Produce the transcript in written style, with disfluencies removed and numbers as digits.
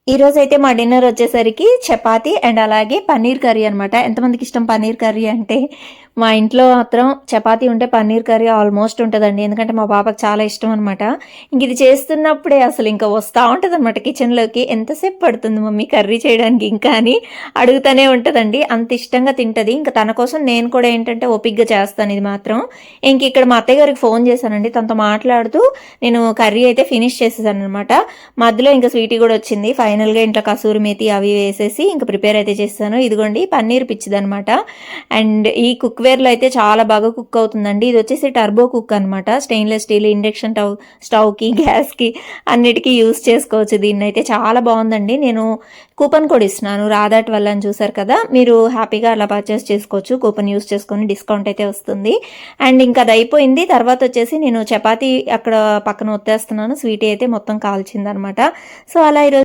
ఈరోజైతే మా డిన్నర్ వచ్చేసరికి చపాతీ అండ్ అలాగే పన్నీర్ కర్రీ అనమాట. ఎంతమందికి ఇష్టం పన్నీర్ కర్రీ అంటే? మా ఇంట్లో మాత్రం చపాతీ ఉంటే పన్నీర్ కర్రీ ఆల్మోస్ట్ ఉంటదండి. ఎందుకంటే మా పాపకి చాలా ఇష్టం అనమాట. ఇంక ఇది చేస్తున్నప్పుడే అసలు ఇంకా వస్తా ఉంటదనమాట కిచెన్‌లోకి. "ఎంతసేపు పడుతుంది మమ్మీ కర్రీ చేయడానికి ఇంకా" అని అడుగుతానే ఉంటదండి. అంత ఇష్టంగా తింటది. ఇంక తన కోసం నేను కూడా ఏంటంటే ఓపికగా చేస్తాను ఇది మాత్రం. ఇంక ఇక్కడ మా అత్తయ్య గారికి ఫోన్ చేశానండి. తనతో మాట్లాడుతూ నేను కర్రీ అయితే ఫినిష్ చేసేసాననమాట. మధ్యలో ఇంకా స్వీటీ కూడా వచ్చింది. ఫైనల్‌గా ఇంట్లో కసూరి మేతి అవి వేసేసి ఇంక ప్రిపేర్ అయితే చేసేసాను. ఇదిగోండి పన్నీర్ పిచ్చిదనమాట. అండ్ ఈ కుక్‌వేర్‌లో అయితే చాలా బాగా కుక్ అవుతుందండి. ఇది వచ్చేసి టర్బో కుక్ అనమాట. స్టెయిన్‌లెస్ స్టీల్ ఇండక్షన్ స్టవ్‌కి, గ్యాస్‌కి అన్నిటికి యూజ్ చేసుకోవచ్చు దీన్నైతే. చాలా బాగుందండి. నేను కూపన్ కోడ్ ఇస్తున్నాను. రాధా 12 అని చూసారు కదా! మీరు హ్యాపీగా అలా పర్చేస్ చేసుకోవచ్చు. కూపన్ యూజ్ చేసుకొని డిస్కౌంట్ అయితే వస్తుంది. అండ్ ఇంకా అది అయిపోయింది. తర్వాత వచ్చేసి నేను చపాతీ అక్కడ పక్కన ఒత్తేస్తున్నాను. స్వీటీ అయితే మొత్తం కాల్చిందనమాట. సో, అలా ఈరోజు